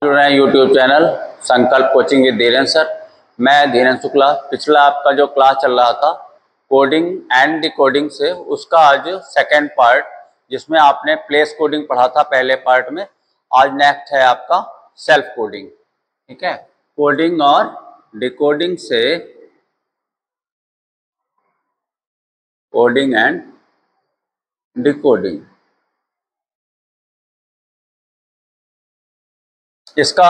जुड़ रहे हैं यूट्यूब चैनल संकल्प कोचिंग विद धीरेन्द्र सर। मैं धीरेन्द्र शुक्ला। पिछला आपका जो क्लास चल रहा था कोडिंग एंड डिकोडिंग से, उसका आज सेकेंड पार्ट, जिसमें आपने प्लेस कोडिंग पढ़ा था पहले पार्ट में, आज नेक्स्ट है आपका सेल्फ कोडिंग। ठीक है, कोडिंग और डिकोडिंग से कोडिंग एंड डिकोडिंग, इसका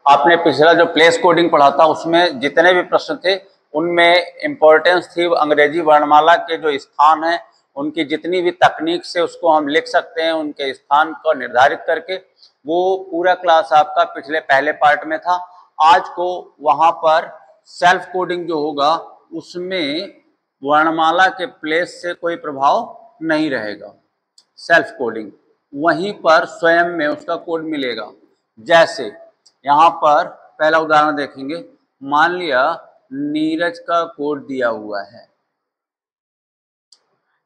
आपने पिछला जो प्लेस कोडिंग पढ़ा था उसमें जितने भी प्रश्न थे उनमें इम्पोर्टेंस थी अंग्रेजी वर्णमाला के जो स्थान हैं उनकी जितनी भी तकनीक से उसको हम लिख सकते हैं, उनके स्थान को निर्धारित करके, वो पूरा क्लास आपका पिछले पहले पार्ट में था। आज को वहाँ पर सेल्फ कोडिंग जो होगा उसमें वर्णमाला के प्लेस से कोई प्रभाव नहीं रहेगा। सेल्फ कोडिंग वहीं पर स्वयं में उसका कोड मिलेगा। जैसे यहाँ पर पहला उदाहरण देखेंगे, मान लिया नीरज का कोड दिया हुआ है।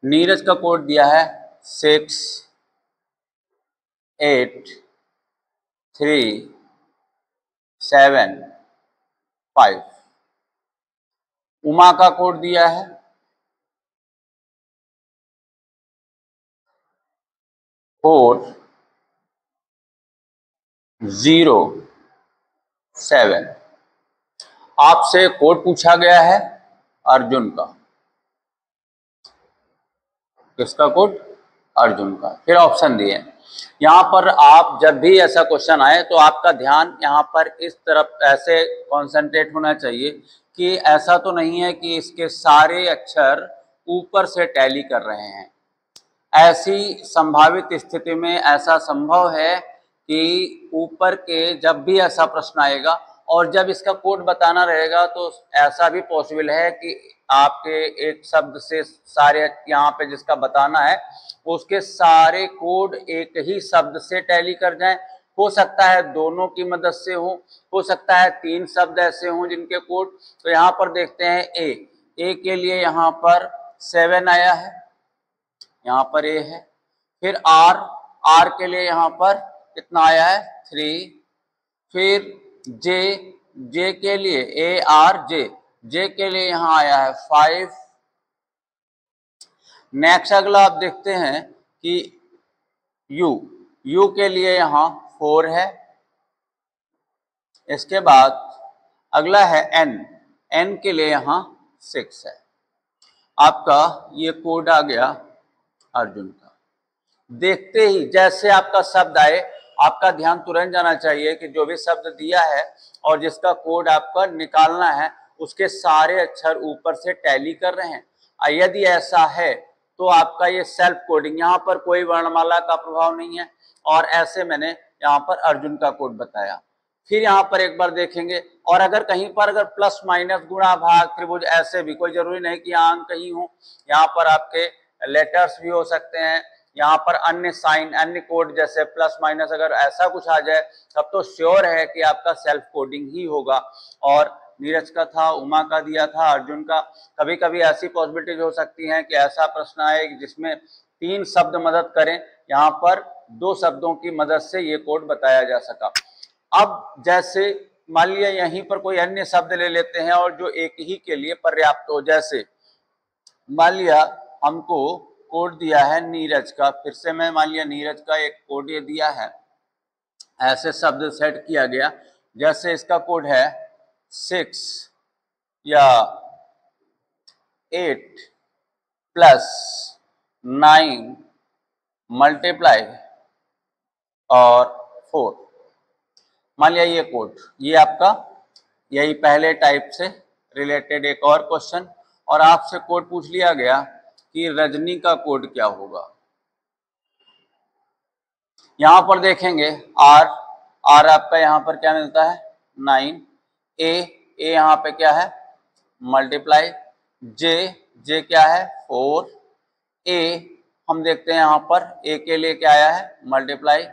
नीरज का कोड दिया है 6 8 3 7 5। उमा का कोड दिया है 4 0 7। आपसे कोड पूछा गया है अर्जुन का। किसका कोड? अर्जुन का। फिर ऑप्शन दिए। यहाँ पर आप जब भी ऐसा क्वेश्चन आए तो आपका ध्यान यहाँ पर इस तरफ ऐसे कंसंट्रेट होना चाहिए कि ऐसा तो नहीं है कि इसके सारे अक्षर ऊपर से टैली कर रहे हैं। ऐसी संभावित स्थिति में ऐसा संभव है कि ऊपर के जब भी ऐसा प्रश्न आएगा और जब इसका कोड बताना रहेगा तो ऐसा भी पॉसिबल है कि आपके एक शब्द से सारे यहाँ पे जिसका बताना है उसके सारे कोड एक ही शब्द से टैली कर जाएं। हो सकता है दोनों की मदद से हो सकता है 3 शब्द ऐसे हों जिनके कोड। तो यहाँ पर देखते हैं ए के लिए यहाँ पर 7 आया है, यहाँ पर ए है। फिर आर के लिए यहाँ पर कितना आया है 3। फिर जे के लिए जे के लिए यहाँ आया है 5। नेक्स्ट अगला आप देखते हैं कि यू के लिए यहाँ 4 है। इसके बाद अगला है एन के लिए यहाँ 6 है। आपका ये कोड आ गया अर्जुन का। देखते ही जैसे आपका शब्द आए आपका ध्यान तुरंत जाना चाहिए कि जो भी शब्द दिया है और जिसका कोड आपका निकालना है उसके सारे अक्षर ऊपर से टैली कर रहे हैं। यदि ऐसा है तो आपका ये सेल्फ कोडिंग, यहाँ पर कोई वर्णमाला का प्रभाव नहीं है और ऐसे मैंने यहाँ पर अर्जुन का कोड बताया। फिर यहाँ पर एक बार देखेंगे और अगर कहीं पर अगर प्लस माइनस गुणा भाग त्रिभुज ऐसे भी, कोई जरूरी नहीं कि यहाँ अंक ही हो, यहाँ पर आपके लेटर्स भी हो सकते हैं, यहाँ पर अन्य साइन अन्य कोड जैसे प्लस माइनस, अगर ऐसा कुछ आ जाए तब तो श्योर है कि आपका सेल्फ कोडिंग ही होगा। और नीरज का था, उमा का दिया था, अर्जुन का। कभी कभी ऐसी पॉसिबिलिटीज हो सकती हैं कि ऐसा प्रश्न आए जिसमें 3 शब्द मदद करें, यहाँ पर 2 शब्दों की मदद से ये कोड बताया जा सका। अब जैसे मान लिया यहीं पर कोई अन्य शब्द ले लेते हैं और जो एक ही के लिए पर्याप्त हो। जैसे मान लिया हमको कोड दिया है नीरज का, फिर से मैं मान लिया नीरज का एक कोड ये दिया है, ऐसे शब्द सेट किया गया। जैसे इसका कोड है 6 या 8 प्लस 9 मल्टीप्लाई और 4। मान लिया ये कोड, ये आपका यही पहले टाइप से रिलेटेड एक और क्वेश्चन, और आपसे कोड पूछ लिया गया कि रजनी का कोड क्या होगा। यहां पर देखेंगे आर आपका यहाँ पर क्या मिलता है 9। ए यहाँ पे क्या है मल्टीप्लाई, जे क्या है 4। ए हम देखते हैं यहाँ पर ए के लिए क्या आया है मल्टीप्लाई।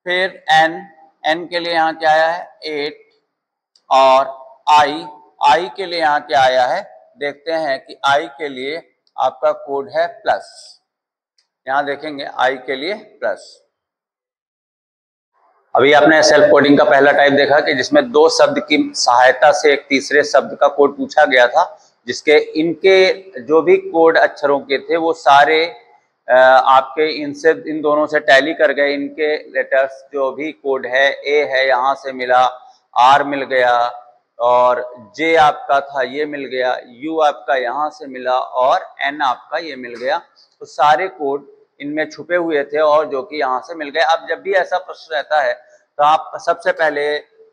फिर एन के लिए यहाँ क्या आया है 8 और आई के लिए यहाँ क्या आया है, देखते हैं कि आई के लिए आपका कोड है प्लस। यहां देखेंगे आई के लिए प्लस। अभी आपने सेल्फ कोडिंग का पहला टाइप देखा कि जिसमें दो शब्द की सहायता से एक तीसरे शब्द का कोड पूछा गया था, जिसके इनके जो भी कोड अक्षरों के थे वो सारे आपके इनसे इन दोनों से टैली कर गए। इनके लेटर्स जो भी कोड है, ए है यहाँ से मिला, आर मिल गया और जे आपका था ये मिल गया, यू आपका यहाँ से मिला और एन आपका ये मिल गया। तो सारे कोड इनमें छुपे हुए थे और जो कि यहाँ से मिल गए। अब जब भी ऐसा प्रश्न रहता है तो आप सबसे पहले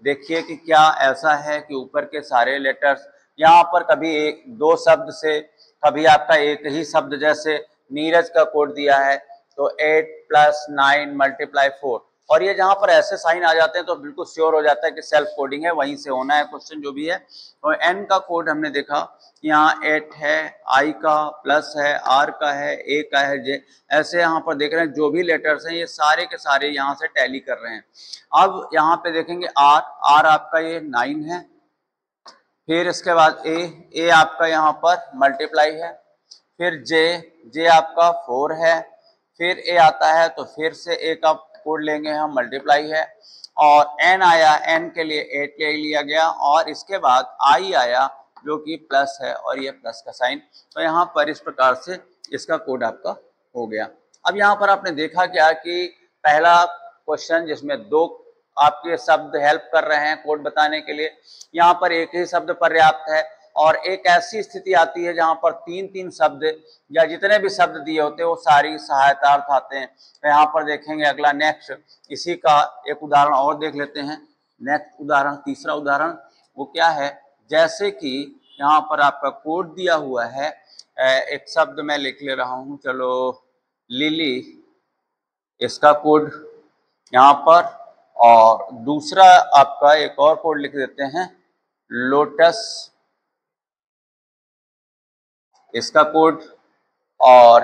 देखिए कि क्या ऐसा है कि ऊपर के सारे लेटर्स यहाँ पर कभी एक दो शब्द से, कभी आपका एक ही शब्द, जैसे नीरज का कोड दिया है तो 8 + 9 × 4, और ये जहां पर ऐसे साइन आ जाते हैं तो बिल्कुल श्योर हो जाता है कि सेल्फ कोडिंग है, वहीं से होना है क्वेश्चन जो भी है। तो एन का कोड हमने देखा, यहाँ 8 है, आई का प्लस है, आर का है, ए का है, जे, ऐसे यहाँ पर देख रहे हैं जो भी लेटर्स हैं ये सारे के सारे यहाँ से टैली कर रहे हैं। अब यहाँ पे देखेंगे आर आपका ये 9 है, फिर इसके बाद ए आपका यहाँ पर मल्टीप्लाई है, फिर जे आपका 4 है, फिर ए आता है तो फिर से ए का कोड लेंगे हम, मल्टीप्लाई है, और एन आया, एन के लिए 8 ले लिया गया, और इसके बाद आई आया जो कि प्लस है और ये प्लस का साइन। तो यहाँ पर इस प्रकार से इसका कोड आपका हो गया। अब यहाँ पर आपने देखा क्या कि पहला क्वेश्चन जिसमें दो आपके शब्द हेल्प कर रहे हैं कोड बताने के लिए, यहाँ पर एक ही शब्द पर्याप्त है, और एक ऐसी स्थिति आती है जहां पर तीन तीन शब्द या जितने भी शब्द दिए होते हैं वो सारी सहायतार्थ आते हैं। तो यहाँ पर देखेंगे अगला नेक्स्ट, इसी का एक उदाहरण और देख लेते हैं। नेक्स्ट उदाहरण, तीसरा उदाहरण वो क्या है, जैसे कि यहाँ पर आपका कोड दिया हुआ है, एक शब्द मैं लिख ले रहा हूँ, चलो लिली, इसका कोड यहाँ पर, और दूसरा आपका एक और कोड लिख देते हैं लोटस, इसका कोड, और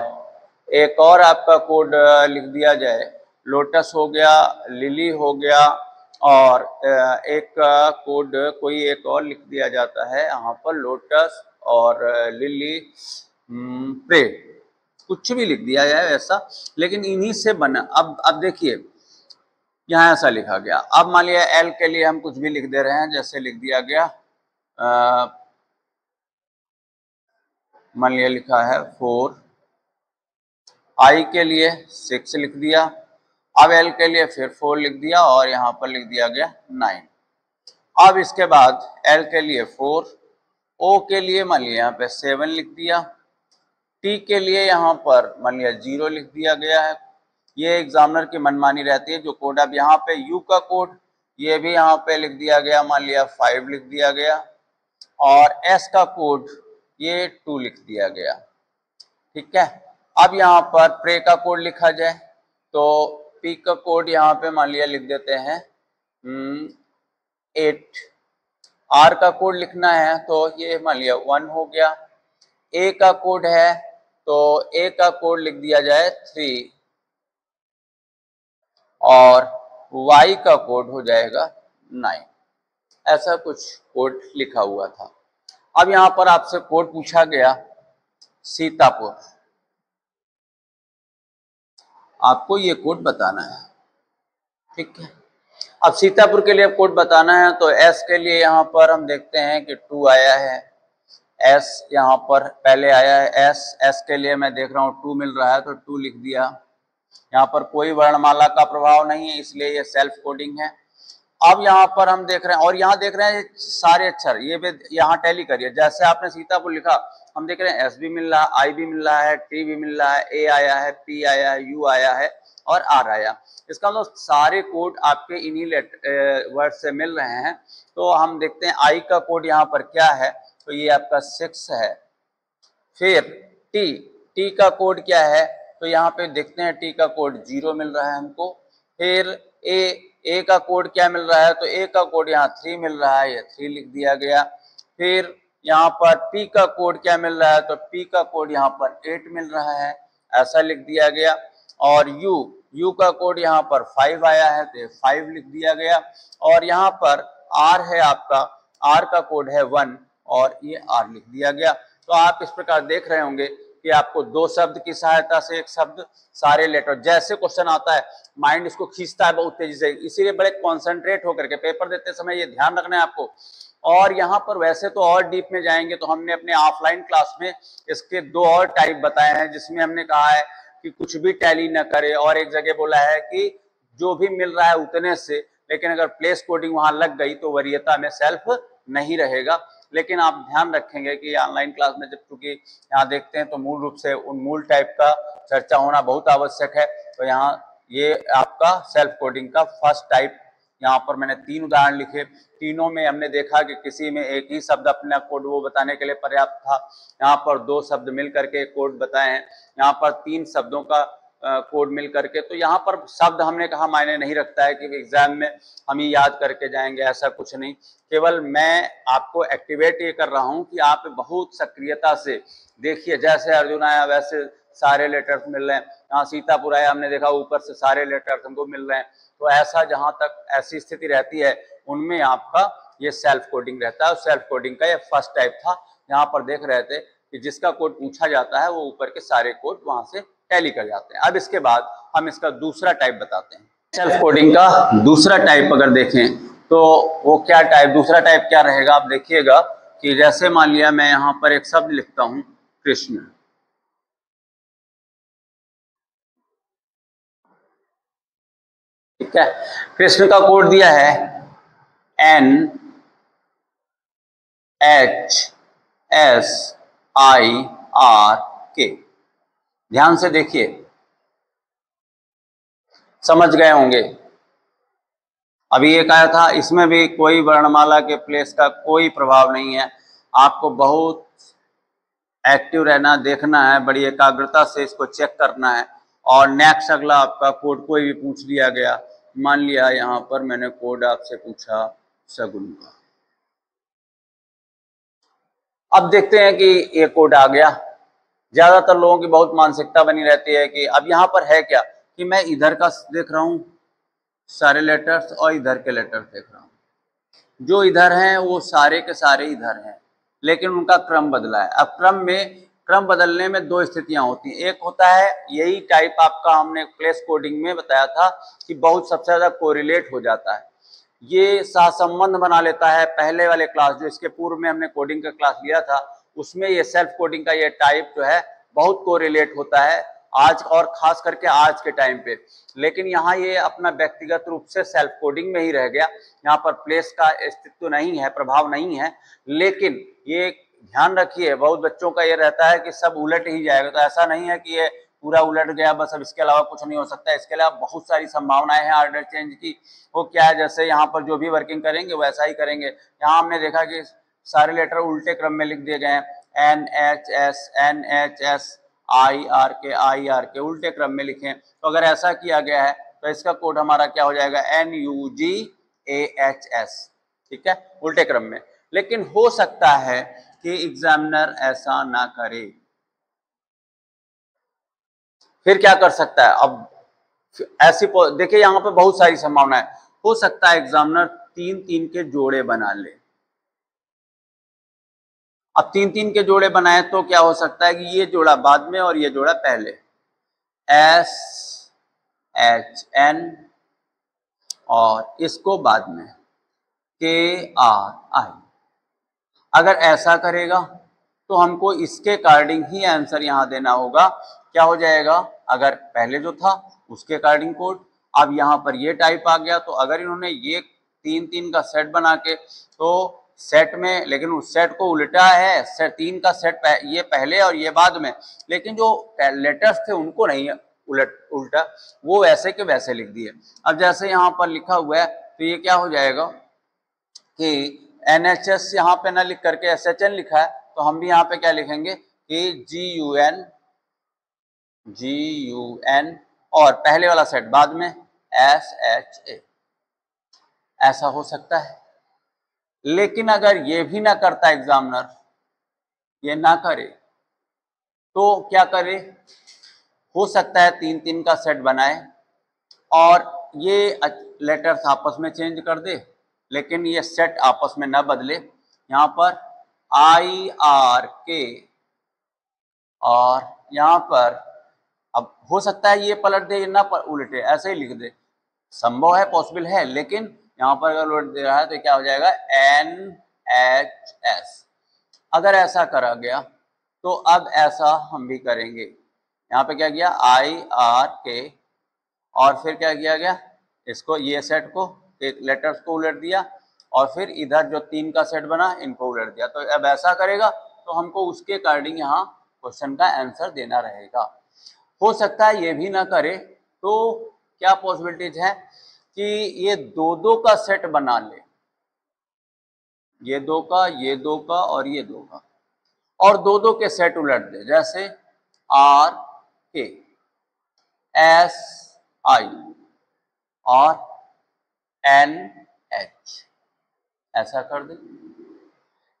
एक और आपका कोड लिख दिया जाए, लोटस हो गया, लिली हो गया, और एक कोड कोई एक और लिख दिया जाता है यहाँ पर, लोटस और लिली प्रे, कुछ भी लिख दिया जाए ऐसा, लेकिन इन्हीं से बना। अब देखिए यहाँ ऐसा लिखा गया। अब मान लिया एल के लिए हम कुछ भी लिख दे रहे हैं, जैसे लिख दिया गया, मान लिया लिखा है 4, आई के लिए 6 लिख दिया, अब एल के लिए फिर 4 लिख दिया और यहाँ पर लिख दिया गया 9। अब इसके बाद एल के लिए 4, ओ के लिए मान लिया यहाँ पे 7 लिख दिया, टी के लिए यहाँ पर मान लिया 0 लिख दिया गया है। ये एग्जामिनर की मनमानी रहती है जो कोड। अब यहाँ पे यू का कोड ये भी यहाँ पे लिख दिया गया, मान लिया 5 लिख दिया गया, और एस का कोड ये 2 लिख दिया गया। ठीक है, अब यहाँ पर प्रे का कोड लिखा जाए तो पी का कोड यहाँ पे मान लिया लिख देते हैं 8, आर का कोड लिखना है तो ये मान लिया 1 हो गया, ए का कोड है तो ए का कोड लिख दिया जाए 3, और y का कोड हो जाएगा 9। ऐसा कुछ कोड लिखा हुआ था। अब यहाँ पर आपसे कोड पूछा गया सीतापुर, आपको ये कोड बताना है। ठीक है, अब सीतापुर के लिए कोड बताना है तो S के लिए यहाँ पर हम देखते हैं कि 2 आया है, S यहाँ पर पहले आया है, S के लिए मैं देख रहा हूँ 2 मिल रहा है तो 2 लिख दिया। यहाँ पर कोई वर्णमाला का प्रभाव नहीं है इसलिए ये सेल्फ कोडिंग है। अब यहाँ पर हम देख रहे हैं, और यहाँ देख रहे हैं सारे अक्षर ये भी यहाँ टैली करिए, जैसे आपने सीतापुर लिखा हम देख रहे हैं एस भी मिल रहा है, आई भी मिल रहा है, टी भी मिल रहा है, ए आया है, पी आया है, यू आया है और आर आया। इसका मतलब सारे कोड आपके इन्हीं वर्ड से मिल रहे हैं। तो हम देखते हैं आई का कोड यहाँ पर क्या है, तो ये आपका 6 है। फिर टी का कोड क्या है, तो यहाँ पे देखते हैं टी का कोड 0 मिल रहा है हमको। फिर ए का कोड क्या मिल रहा है, तो ए का कोड यहाँ 3 मिल रहा है, ये 3 लिख दिया गया। फिर यहाँ पर पी का कोड क्या मिल रहा है, तो पी का कोड यहाँ पर 8 मिल रहा है, ऐसा लिख दिया गया। और यू का कोड यहाँ पर 5 आया है तो 5 लिख दिया गया। और यहाँ पर आर है आपका, आर का कोड है 1 और ये आर लिख दिया गया। तो आप इस प्रकार देख रहे होंगे कि आपको दो शब्द की सहायता से एक शब्द, सारे लेटर, जैसे क्वेश्चन आता है माइंड इसको खींचता है बहुत तेजी से, इसीलिए बड़े कॉन्सेंट्रेट होकर के पेपर देते समय ये ध्यान रखना है आपको। और यहाँ पर वैसे तो और डीप में जाएंगे तो हमने अपने ऑफलाइन क्लास में इसके दो और टाइप बताए हैं, जिसमें हमने कहा है कि कुछ भी टैली न करे, और एक जगह बोला है कि जो भी मिल रहा है उतने से, लेकिन अगर प्लेस कोडिंग वहां लग गई तो वरीयता में सेल्फ नहीं रहेगा। लेकिन आप ध्यान रखेंगे कि ऑनलाइन क्लास में जब चूंकि यहाँ देखते हैं तो मूल रूप से उन मूल टाइप का चर्चा होना बहुत आवश्यक है। तो यहाँ ये आपका सेल्फ कोडिंग का फर्स्ट टाइप, यहाँ पर मैंने 3 उदाहरण लिखे, तीनों में हमने देखा कि किसी में एक ही शब्द अपना कोड वो बताने के लिए पर्याप्त था, यहाँ पर 2 शब्द मिल करके कोड बताए हैं, यहाँ पर 3 शब्दों का कोड मिल करके। तो यहाँ पर शब्द हमने कहा मायने नहीं रखता है कि एग्जाम में हम ही याद करके जाएंगे, ऐसा कुछ नहीं। केवल मैं आपको एक्टिवेट ये कर रहा हूँ कि आप बहुत सक्रियता से देखिए, जैसे अर्जुन आया वैसे सारे लेटर्स मिल रहे हैं, यहाँ सीतापुर आया हमने देखा ऊपर से सारे लेटर्स हमको मिल रहे हैं। तो ऐसा जहां तक ऐसी स्थिति रहती है उनमें आपका ये सेल्फ कोडिंग रहता है। और सेल्फ कोडिंग का ये फर्स्ट टाइप था। यहाँ पर देख रहे थे कि जिसका कोड पूछा जाता है वो ऊपर के सारे कोड वहां से टैली कर जाते हैं। अब इसके बाद हम इसका दूसरा टाइप बताते हैं। सेल्फ कोडिंग का दूसरा टाइप अगर देखें तो वो क्या टाइप, दूसरा टाइप क्या रहेगा, आप देखिएगा कि जैसे मान लिया मैं यहाँ पर एक शब्द लिखता हूं कृष्ण, ठीक है, कृष्ण का कोड दिया है NHSIRK। ध्यान से देखिए, समझ गए होंगे। अभी एक आया था, इसमें भी कोई वर्णमाला के प्लेस का कोई प्रभाव नहीं है। आपको बहुत एक्टिव रहना, देखना है, बड़ी एकाग्रता से इसको चेक करना है। और नेक्स्ट अगला आपका कोड कोई भी पूछ लिया गया, मान लिया यहाँ पर मैंने कोड आपसे पूछा सगुन का, अब देखते हैं कि ये कोड आ गया। ज्यादातर लोगों की बहुत मानसिकता बनी रहती है कि अब यहाँ पर है क्या कि मैं इधर का देख रहा हूँ सारे लेटर्स और इधर के लेटर्स देख रहा हूँ, जो इधर हैं वो सारे के सारे इधर हैं, लेकिन उनका क्रम बदला है। अब क्रम बदलने में 2 स्थितियां होती हैं। एक होता है यही टाइप आपका हमने प्लेस कोडिंग में बताया था कि बहुत सबसे ज्यादा कोरिलेट हो जाता है, ये सहसंबंध बना लेता है। पहले वाले क्लास जो इसके पूर्व में हमने कोडिंग का क्लास लिया था उसमें ये सेल्फ कोडिंग का ये टाइप जो है बहुत कोरिलेट होता है आज, और खास करके आज के टाइम पे। लेकिन यहाँ ये अपना व्यक्तिगत रूप से सेल्फ कोडिंग में ही रह गया, यहाँ पर प्लेस का अस्तित्व नहीं है, प्रभाव नहीं है। लेकिन ये ध्यान रखिए, बहुत बच्चों का ये रहता है कि सब उलट ही जाएगा, तो ऐसा नहीं है कि ये पूरा उलट गया बस अब इसके अलावा कुछ नहीं हो सकता। इसके अलावा बहुत सारी संभावनाएं हैं ऑर्डर चेंज की। वो क्या है, जैसे यहाँ पर जो भी वर्किंग करेंगे वैसा ही करेंगे। यहाँ हमने देखा कि सारे लेटर उल्टे क्रम में लिख दिए गए हैं, NHSIRK उल्टे क्रम में लिखे। तो अगर ऐसा किया गया है तो इसका कोड हमारा क्या हो जाएगा, NUGAHS, ठीक है, उल्टे क्रम में। लेकिन हो सकता है कि एग्जामिनर ऐसा ना करे, फिर क्या कर सकता है। अब ऐसी देखिए यहाँ पे बहुत सारी संभावनाएं, हो सकता है एग्जामिनर 3-3 के जोड़े बना ले। अब 3-3 के जोड़े बनाए तो क्या हो सकता है कि ये जोड़ा बाद में और ये जोड़ा पहले, SHN और इसको बाद में KRI। अगर ऐसा करेगा तो हमको इसके अकॉर्डिंग ही आंसर यहाँ देना होगा। क्या हो जाएगा, अगर पहले जो था उसके अकॉर्डिंग कोड, अब यहाँ पर ये टाइप आ गया, तो अगर इन्होंने ये 3-3 का सेट बना के, तो सेट में, लेकिन उस सेट को उल्टा है, सेट 3 का सेट ये पहले और ये बाद में, लेकिन जो लेटर्स थे उनको नहीं उल्टा, वो वैसे के वैसे लिख दिए। अब जैसे यहाँ पर लिखा हुआ है तो ये क्या हो जाएगा कि NHS यहाँ पे ना लिख करके SHN लिखा है, तो हम भी यहाँ पे क्या लिखेंगे कि GUN और पहले वाला सेट बाद में SHA, ऐसा हो सकता है। लेकिन अगर ये भी ना करता एग्जामिनर, ये ना करे, तो क्या करे, हो सकता है 3-3 का सेट बनाए और ये लेटर्स आपस में चेंज कर दे, लेकिन ये सेट आपस में ना बदले। यहाँ पर IRK और यहाँ पर अब हो सकता है ये पलट दे, ना उलटे, ऐसे ही लिख दे, संभव है, पॉसिबल है, लेकिन यहाँ पर अगर उलट दे रहा है तो क्या हो जाएगा NHS। अगर ऐसा करा गया तो अब ऐसा हम भी करेंगे। यहाँ पे क्या किया, IRK, और फिर क्या किया गया, इसको ये सेट को, एक लेटर्स को उलट दिया, और फिर इधर जो 3 का सेट बना इनको उलट दिया। तो अब ऐसा करेगा तो हमको उसके अकॉर्डिंग यहाँ क्वेश्चन का आंसर देना रहेगा। हो सकता है ये भी ना करे, तो क्या पॉसिबिलिटीज है कि ये 2-2 का सेट बना ले, ये 2 का, ये 2 का और ये 2 का, और 2-2 के सेट उलट दे, जैसे RK SI और NH, ऐसा कर दे।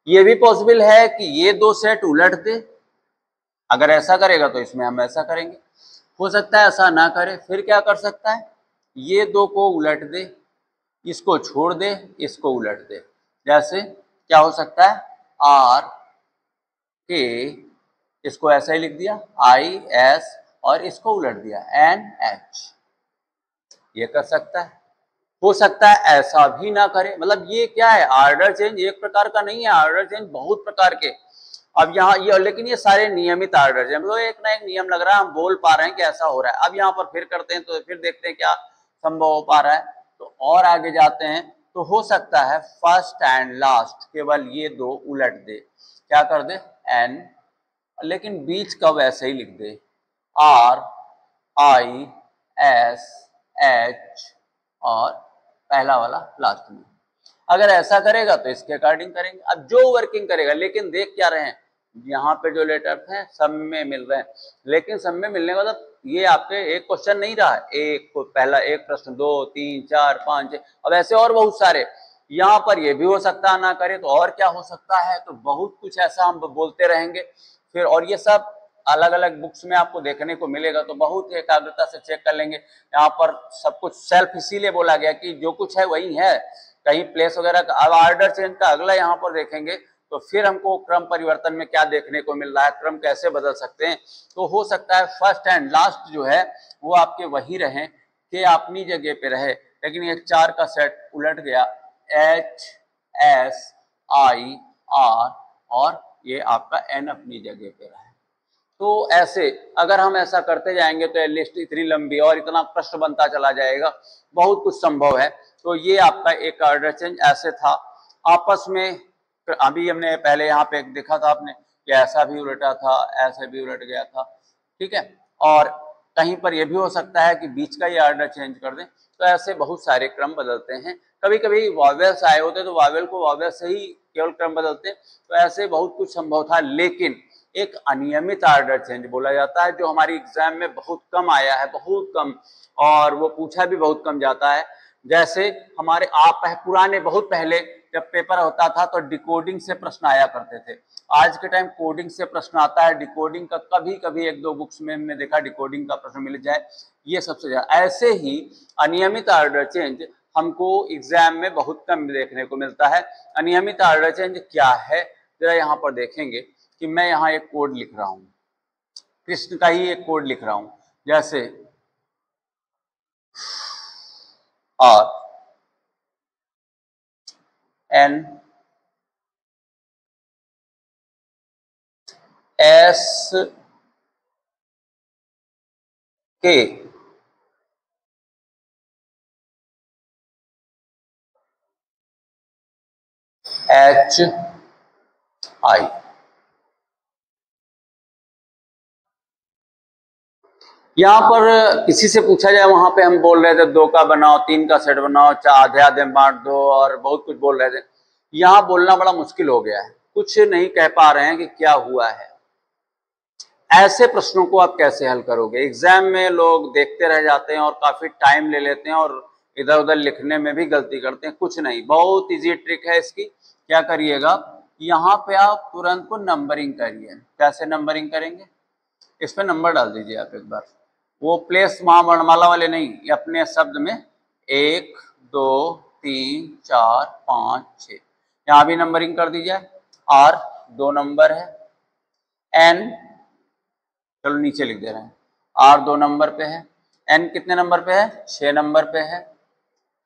ये भी पॉसिबल है कि ये 2 सेट उलट दे, अगर ऐसा करेगा तो इसमें हम ऐसा करेंगे। हो सकता है ऐसा ना करे, फिर क्या कर सकता है, ये 2 को उलट दे, इसको छोड़ दे, इसको उलट दे, जैसे क्या हो सकता है, RK, इसको ऐसा ही लिख दिया, IS, और इसको उलट दिया NH, ये कर सकता है। हो सकता है ऐसा भी ना करे, मतलब ये क्या है, ऑर्डर चेंज एक प्रकार का नहीं है, ऑर्डर चेंज बहुत प्रकार के। अब यहाँ ये, लेकिन ये सारे नियमित ऑर्डर चेंज, मतलब एक ना एक नियम लग रहा है, हम बोल पा रहे हैं कि ऐसा हो रहा है। अब यहाँ पर फिर करते हैं तो फिर देखते हैं क्या संभव हो पा रहा है, तो और आगे जाते हैं। तो हो सकता है फर्स्ट एंड लास्ट केवल ये 2 उलट दे, क्या कर दे N, लेकिन बीच का वैसे ही लिख दे RISH, और पहला वाला लास्ट में। अगर ऐसा करेगा तो इसके अकॉर्डिंग करेंगे। अब जो वर्किंग करेगा, लेकिन देख क्या रहे हैं, यहाँ पे जो लेटर्स हैं सब में मिल रहे हैं, लेकिन सब में मिलने का मतलब ये आपके एक क्वेश्चन नहीं रहा है, एक पहला एक प्रश्न, 2 3 4 5 6, अब ऐसे और बहुत सारे। यहाँ पर ये भी हो सकता है ना करे, तो और क्या हो सकता है, तो बहुत कुछ ऐसा हम बोलते रहेंगे फिर, और ये सब अलग अलग बुक्स में आपको देखने को मिलेगा, तो बहुत एकाग्रता से चेक कर लेंगे। यहाँ पर सब कुछ सेल्फ इसीलिए बोला गया कि जो कुछ है वही है, कहीं प्लेस वगैरह का। अब ऑर्डर चेंज का अगला यहाँ पर देखेंगे तो फिर हमको क्रम परिवर्तन में क्या देखने को मिल रहा है, क्रम कैसे बदल सकते हैं। तो हो सकता है फर्स्ट एंड लास्ट जो है वो आपके वही रहे कि अपनी जगह पे रहे, लेकिन ये 4 का सेट उलट गया, HSIR, और ये आपका N अपनी जगह पे रहे। तो ऐसे अगर हम ऐसा करते जाएंगे तो लिस्ट इतनी लंबी और इतना प्रश्न बनता चला जाएगा, बहुत कुछ संभव है। तो ये आपका एक ऑर्डर चेंज ऐसे था आपस में। अभी हमने पहले यहाँ पे एक देखा था आपने कि ऐसा भी उलटा था, ऐसे भी उलट गया था, ठीक है। और कहीं पर यह भी हो सकता है कि बीच का ये ऑर्डर चेंज कर दें। तो ऐसे बहुत सारे क्रम बदलते हैं। कभी कभी वॉवेल्स आए होते तो वॉवेल को वॉवेल से ही केवल क्रम बदलते हैं। तो ऐसे बहुत कुछ संभव था, लेकिन एक अनियमित ऑर्डर चेंज बोला जाता है जो हमारी एग्जाम में बहुत कम आया है, बहुत कम, और वो पूछा भी बहुत कम जाता है। जैसे हमारे आप पुराने बहुत पहले जब पेपर होता था तो डिकोडिंग से प्रश्न आया करते थे। आज के टाइम कोडिंग से प्रश्न आता है। डिकोडिंग का कभी कभी 1-2 बुक्स में हमने देखा डिकोडिंग का प्रश्न मिल जाए, ये सबसे ज्यादा। ऐसे ही अनियमित ऑर्डर चेंज हमको एग्जाम में बहुत कम देखने को मिलता है। अनियमित ऑर्डर चेंज क्या है, जरा यहाँ पर देखेंगे कि मैं यहाँ एक कोड लिख रहा हूँ, कृष्ण का ही एक कोड लिख रहा हूँ, जैसे R N S K H I। यहाँ पर किसी से पूछा जाए, वहां पे हम बोल रहे थे 2 का बनाओ, 3 का सेट बनाओ, आधे आधे बांट दो, और बहुत कुछ बोल रहे थे। यहाँ बोलना बड़ा मुश्किल हो गया है, कुछ नहीं कह पा रहे हैं कि क्या हुआ है। ऐसे प्रश्नों को आप कैसे हल करोगे? एग्जाम में लोग देखते रह जाते हैं और काफी टाइम ले लेते हैं और इधर उधर लिखने में भी गलती करते हैं। कुछ नहीं, बहुत इजी ट्रिक है इसकी। क्या करिएगा, यहाँ पे आप तुरंत को नंबरिंग करिए। कैसे नंबरिंग करेंगे, इस पे नंबर डाल दीजिए आप एक बार, वो प्लेस वहां वर्णमाला वाले नहीं, ये अपने शब्द में 1 2 3 4 5 6, यहाँ भी नंबरिंग कर दीजिए। R 2 नंबर है, N चलो नीचे लिख दे रहे हैं। R 2 नंबर पे है, N कितने नंबर पे है, 6 नंबर पे है,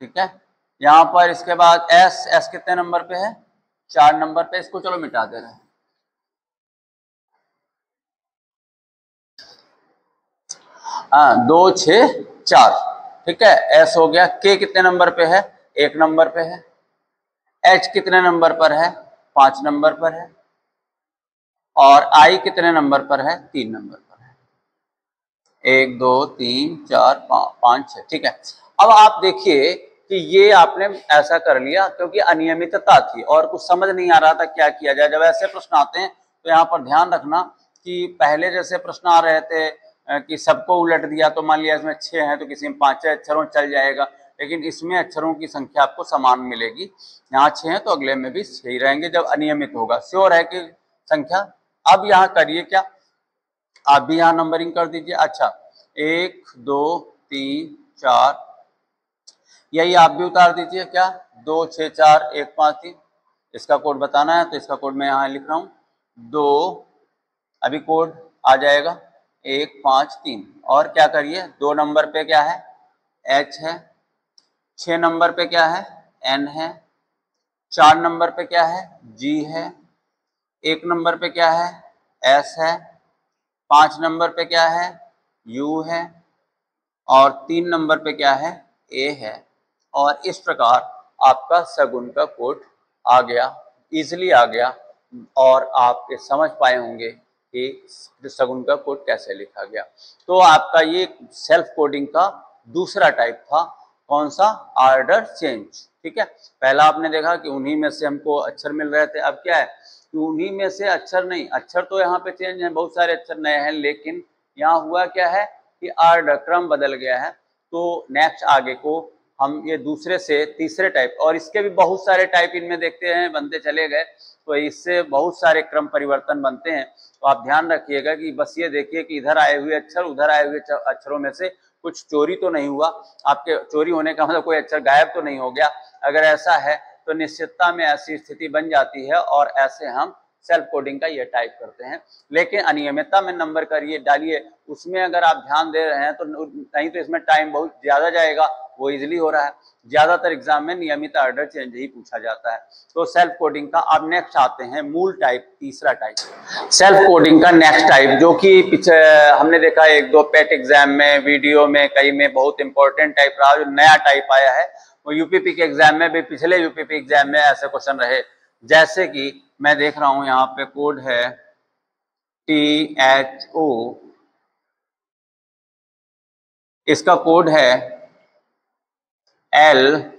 ठीक है। यहाँ पर इसके बाद S कितने नंबर पे है, 4 नंबर पे। इसको चलो मिटा दे रहे हैं। हाँ, 2 6 4, ठीक है। S हो गया। K कितने नंबर पे है, 1 नंबर पे है। H कितने नंबर पर है, 5 नंबर पर है। और I कितने नंबर पर है, 3 नंबर पर है। 1 2 3 4 5 6, ठीक है। अब आप देखिए कि ये आपने ऐसा कर लिया क्योंकि अनियमितता थी और कुछ समझ नहीं आ रहा था क्या किया जाए। जब ऐसे प्रश्न आते हैं तो यहाँ पर ध्यान रखना कि पहले जैसे प्रश्न आ रहे थे कि सबको उलट दिया तो मान लिया इसमें 6 हैं तो किसी में 5 अक्षरों चल जाएगा, लेकिन इसमें अक्षरों की संख्या आपको समान मिलेगी। यहाँ 6 हैं तो अगले में भी 6 ही रहेंगे जब अनियमित होगा। श्योर है कि संख्या। अब यहाँ करिए क्या, आप भी यहाँ नंबरिंग कर दीजिए। अच्छा, 1 2 3 4, यही आप भी उतार दीजिए क्या, 2 6 4 1 5 3। इसका कोड बताना है तो इसका कोड मैं यहाँ लिख रहा हूँ 2, अभी कोड आ जाएगा 1 5 3। और क्या करिए, 2 नंबर पे क्या है, H है। 6 नंबर पे क्या है, N है। 4 नंबर पे क्या है, G है। 1 नंबर पे क्या है, S है। 5 नंबर पे क्या है, U है। और 3 नंबर पे क्या है, A है। और इस प्रकार आपका सगुन का कोड आ गया, इजिली आ गया। और आप ये समझ पाए होंगे कि सगुन का कोड कैसे लिखा गया। तो आपका ये सेल्फ कोडिंग का दूसरा टाइप था। कौन सा, ऑर्डर चेंज, ठीक है। पहला आपने देखा कि उन्हीं में से हमको अक्षर मिल रहे थे। अब क्या है कि उन्हीं में से अक्षर नहीं, अक्षर तो यहाँ पे चेंज है, बहुत सारे अक्षर नए हैं, लेकिन यहाँ हुआ क्या है कि ऑर्डर क्रम बदल गया है। तो नेक्स्ट आगे को हम ये दूसरे से तीसरे टाइप, और इसके भी बहुत सारे टाइप इनमें देखते हैं बनते चले गए, तो इससे बहुत सारे क्रम परिवर्तन बनते हैं। तो आप ध्यान रखिएगा कि बस ये देखिए कि इधर आए हुए अक्षर उधर आए हुए अक्षरों में से कुछ चोरी तो नहीं हुआ। आपके चोरी होने का मतलब कोई अक्षर गायब तो नहीं हो गया। अगर ऐसा है तो निश्चितता में ऐसी स्थिति बन जाती है और ऐसे हम सेल्फ कोडिंग का ये टाइप करते हैं। लेकिन अनियमितता में नंबर करिए डालिए, उसमें अगर आप ध्यान दे रहे हैं तो नहीं तो इसमें टाइम बहुत ज्यादा जाएगा, वो इजिली हो रहा है। ज्यादातर एग्जाम में नियमित ऑर्डर चेंज ही पूछा जाता है। तो सेल्फ कोडिंग का अब नेक्स्ट आते हैं मूल टाइप, तीसरा टाइप सेल्फ कोडिंग का नेक्स्ट टाइप, जो कि पीछे हमने देखा 1-2 पेट एग्जाम में, वीडियो में, कई में बहुत इंपॉर्टेंट टाइप रहा। जो नया टाइप आया है वो यूपीपी के एग्जाम में भी, पिछले यूपीपी एग्जाम में ऐसे क्वेश्चन रहे। जैसे कि मैं देख रहा हूं यहाँ पे कोड है THO, इसका कोड है LCOD।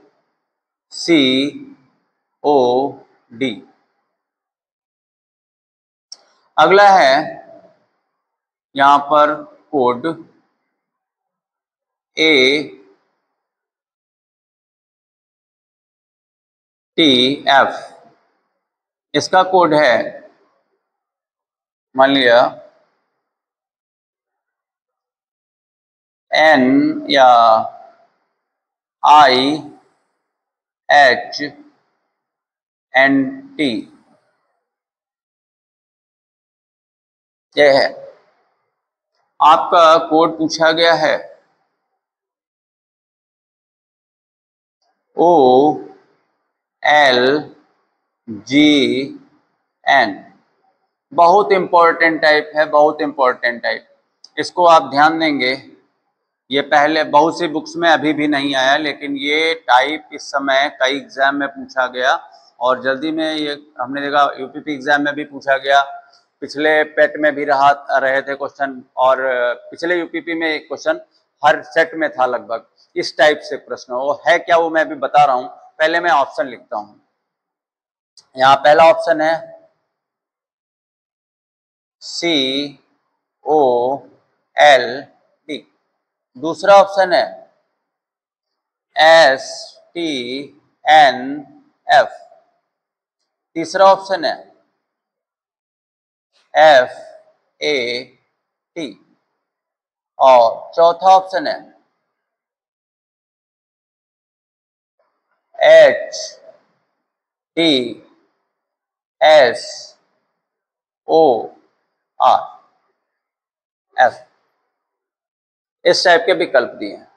अगला है यहां पर कोड ATF, इसका कोड है मान लिया N या IHNT, यह है आपका कोड। पूछा गया है OLGN, बहुत इंपॉर्टेंट टाइप है, बहुत इंपॉर्टेंट टाइप। इसको आप ध्यान देंगे, ये पहले बहुत सी बुक्स में अभी भी नहीं आया, लेकिन ये टाइप इस समय कई एग्जाम में पूछा गया और जल्दी में ये हमने देखा यूपीपी एग्जाम में भी पूछा गया, पिछले पेट में भी रहे थे क्वेश्चन, और पिछले यूपीपी में एक क्वेश्चन हर सेट में था लगभग इस टाइप से प्रश्न। वो है क्या, वो मैं भी बता रहा हूँ। पहले मैं ऑप्शन लिखता हूँ। यहाँ पहला ऑप्शन है COLD, दूसरा ऑप्शन है STNF, तीसरा ऑप्शन है FAT, और चौथा ऑप्शन है HTSOR। एस, इस टाइप के विकल्प दिए हैं।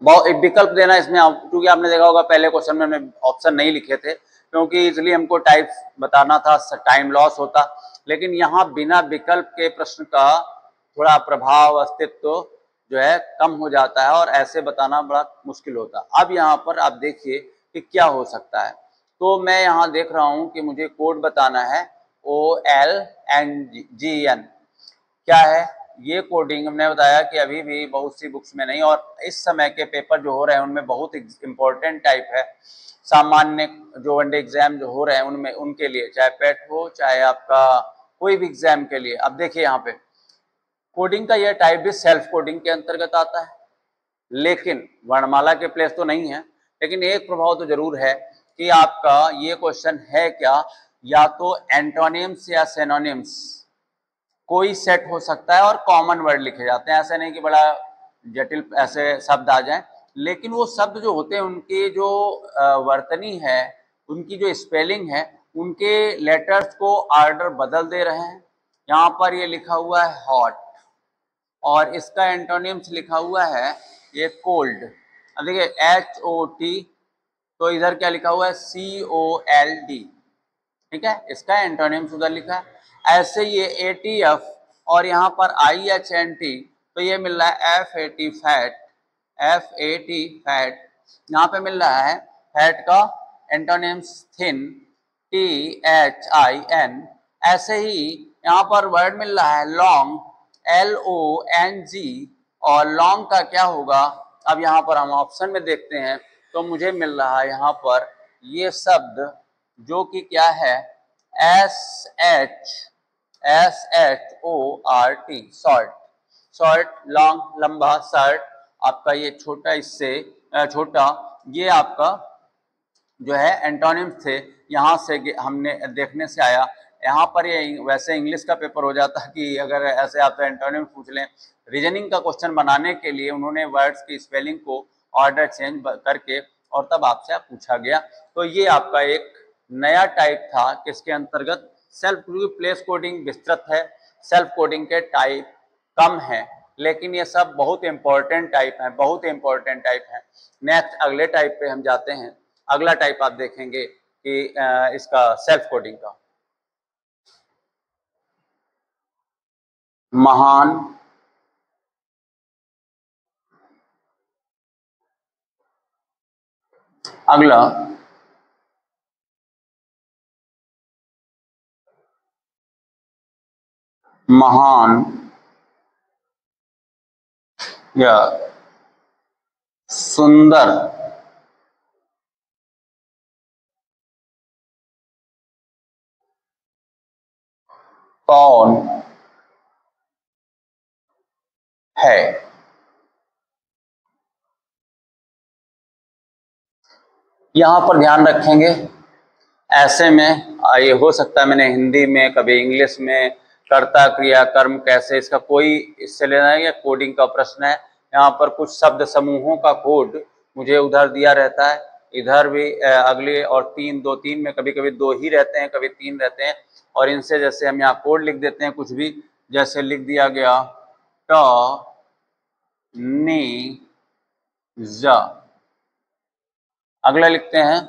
बहुत विकल्प देना इसमें, क्योंकि आपने देखा होगा पहले क्वेश्चन में हमने ऑप्शन नहीं लिखे थे क्योंकि इजिली हमको टाइप बताना था, टाइम लॉस होता, लेकिन यहाँ बिना विकल्प के प्रश्न का थोड़ा प्रभाव अस्तित्व जो है कम हो जाता है और ऐसे बताना बड़ा मुश्किल होता है। अब यहाँ पर आप देखिए कि क्या हो सकता है। तो मैं यहाँ देख रहा हूँ कि मुझे कोड बताना है OLNGN। क्या है ये कोडिंग? हमने बताया कि अभी भी बहुत सी बुक्स में नहीं, और इस समय के पेपर जो हो रहे हैं उनमें बहुत इंपॉर्टेंट टाइप है। सामान्य जो वनडे एग्जाम जो हो रहे हैं उनमें, उनके लिए, चाहे पेट हो चाहे आपका कोई भी एग्जाम के लिए। अब देखिए यहाँ पे कोडिंग का यह टाइप भी सेल्फ कोडिंग के अंतर्गत आता है, लेकिन वर्णमाला के प्लेस तो नहीं है। लेकिन एक प्रभाव तो जरूर है कि आपका ये क्वेश्चन है क्या, या तो एंटोनिम्स या सिनोनिम्स कोई सेट हो सकता है और कॉमन वर्ड लिखे जाते हैं। ऐसे नहीं कि बड़ा जटिल ऐसे शब्द आ जाएं, लेकिन वो शब्द जो होते हैं उनकी जो वर्तनी है, उनकी जो स्पेलिंग है, उनके लेटर्स को ऑर्डर बदल दे रहे हैं। यहाँ पर ये लिखा हुआ है हॉट और इसका एंटोनिम्स लिखा हुआ है ये कोल्ड। अब देखिए HOT, तो इधर क्या लिखा हुआ है COLD, ठीक है, इसका एंटोनिम्स उधर लिखा है। ऐसे ये ATF और यहाँ पर IHNT, तो ये मिल रहा है FAT फैट, FAT फैट। यहाँ पे मिल रहा है फैट का एंटोनिम्स थिन, THIN। ऐसे ही यहाँ पर वर्ड मिल रहा है लॉन्ग, LONG, और लॉन्ग का क्या होगा? अब यहाँ पर हम ऑप्शन में देखते हैं तो मुझे मिल रहा है यहाँ पर ये शब्द जो कि क्या है SHORT, शॉर्ट। शॉर्ट, लॉन्ग, लंबा, शॉर्ट, आपका ये छोटा, इससे छोटा, ये आपका जो है एंटोनिम्स थे। यहाँ से हमने देखने से आया। यहाँ पर ये वैसे इंग्लिश का पेपर हो जाता कि अगर ऐसे आप एंटोनिम्स पूछ लें, रीजनिंग का क्वेश्चन बनाने के लिए उन्होंने वर्ड्स की स्पेलिंग को ऑर्डर चेंज करके और तब आपसे पूछा गया। तो ये आपका एक नया टाइप था किसके अंतर्गत? सेल्फ, प्लेस कोडिंग विस्तृत है, सेल्फ कोडिंग के टाइप कम है, लेकिन ये सब बहुत इंपॉर्टेंट टाइप है, बहुत इंपॉर्टेंट टाइप है। नेक्स्ट अगले टाइप पे हम जाते हैं। अगला टाइप आप देखेंगे कि इसका सेल्फ कोडिंग का महान, अगला महान या सुंदर कौन है? यहां पर ध्यान रखेंगे, ऐसे में ये हो सकता है मैंने हिंदी में, कभी इंग्लिश में कर्ता क्रिया कर्म कैसे, इसका कोई इससे लेना है, या कोडिंग का प्रश्न है। यहाँ पर कुछ शब्द समूहों का कोड मुझे उधर दिया रहता है, इधर भी अगले, और तीन, दो तीन में कभी कभी दो ही रहते हैं, कभी तीन रहते हैं, और इनसे जैसे हम यहाँ कोड लिख देते हैं कुछ भी, जैसे लिख दिया गया ट नी ज। अगला लिखते हैं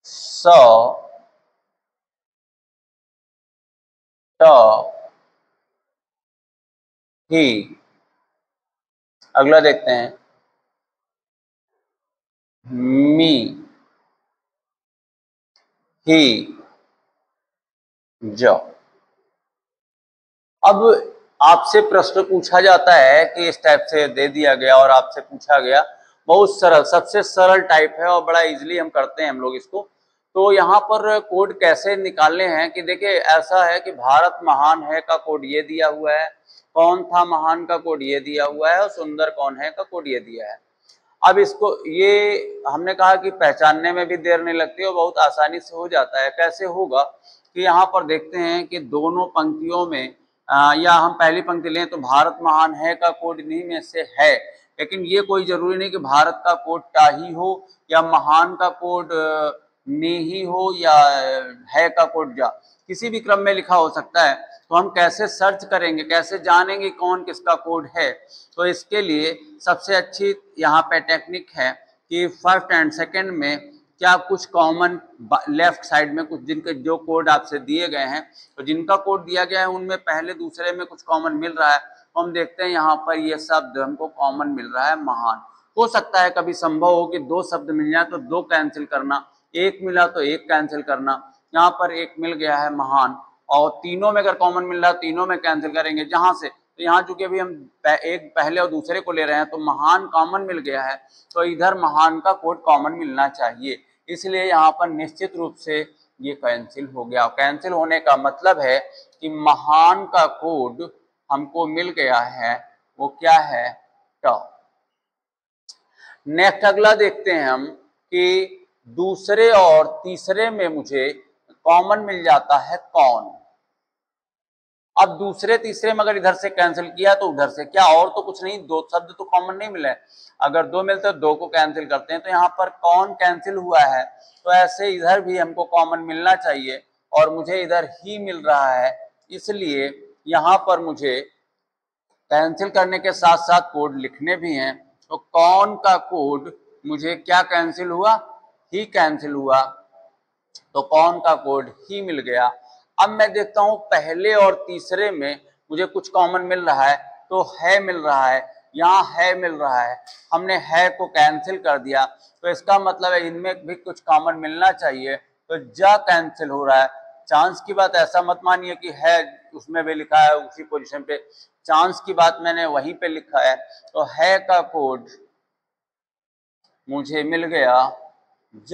स ट ही। अगला देखते हैं मी ही ज। अब आपसे प्रश्न पूछा जाता है कि इस टाइप से दे दिया गया और आपसे पूछा गया, बहुत सरल, सबसे सरल टाइप है और बड़ा इजीली हम करते हैं हम लोग इसको। तो यहाँ पर कोड कैसे निकालने हैं कि देखिए, ऐसा है कि भारत महान है का कोड ये दिया हुआ है, कौन था महान का कोड ये दिया हुआ है, और सुंदर कौन है का कोड ये दिया है। अब इसको ये हमने कहा कि पहचानने में भी देर नहीं लगती और बहुत आसानी से हो जाता है। कैसे होगा कि यहाँ पर देखते हैं कि दोनों पंक्तियों में या हम पहली पंक्ति लें तो भारत महान है का कोड इन्हीं में से है, लेकिन ये कोई जरूरी नहीं कि भारत का कोड टा ही हो या महान का कोड नी ही हो या है का कोड जा, किसी भी क्रम में लिखा हो सकता है। तो हम कैसे सर्च करेंगे, कैसे जानेंगे कौन किसका कोड है? तो इसके लिए सबसे अच्छी यहाँ पे टेक्निक है कि फर्स्ट एंड सेकंड में क्या कुछ कॉमन लेफ्ट साइड में कुछ जिनके जो कोड आपसे दिए गए हैं, तो जिनका कोड दिया गया है उनमें पहले दूसरे में कुछ कॉमन मिल रहा है। तो हम देखते हैं यहाँ पर ये शब्द हमको कॉमन मिल रहा है महान। हो सकता है कभी संभव हो कि दो शब्द मिल जाए तो दो कैंसिल करना, एक मिला तो एक कैंसिल करना। यहाँ पर एक मिल गया है महान, और तीनों में अगर कॉमन मिल रहा है तीनों में कैंसिल करेंगे जहां से। तो यहाँ चूंकि अभी हम एक पहले और दूसरे को ले रहे हैं तो महान कॉमन मिल गया है, तो इधर महान का कोड कॉमन मिलना चाहिए, इसलिए यहाँ पर निश्चित रूप से ये कैंसिल हो गया। कैंसिल होने का मतलब है कि महान का कोड हमको मिल गया है, वो क्या है? ट। नेक्स्ट अगला देखते हैं हम कि दूसरे और तीसरे में मुझे कॉमन मिल जाता है कौन। अब दूसरे तीसरे में अगर इधर से कैंसिल किया तो उधर से, क्या और तो कुछ नहीं, दो शब्द तो कॉमन नहीं मिले। अगर दो मिलते तो दो को कैंसिल करते हैं, तो यहाँ पर कौन कैंसिल हुआ है, तो ऐसे इधर भी हमको कॉमन मिलना चाहिए और मुझे इधर ही मिल रहा है, इसलिए यहाँ पर मुझे कैंसिल करने के साथ साथ कोड लिखने भी हैं। तो कौन का कोड मुझे क्या कैंसिल हुआ? ही कैंसिल हुआ, तो कौन का कोड ही मिल गया। अब मैं देखता हूं पहले और तीसरे में मुझे कुछ कॉमन मिल रहा है, तो है मिल रहा है, यहाँ है मिल रहा है, हमने है को कैंसिल कर दिया, तो इसका मतलब है इनमें भी कुछ कॉमन मिलना चाहिए, तो जा कैंसिल हो रहा है। चांस की बात ऐसा मत मानिए कि है उसमें भी लिखा है उसी पोजीशन पे, चांस की बात मैंने वहीं पे लिखा है। तो है का कोड मुझे मिल गया ज।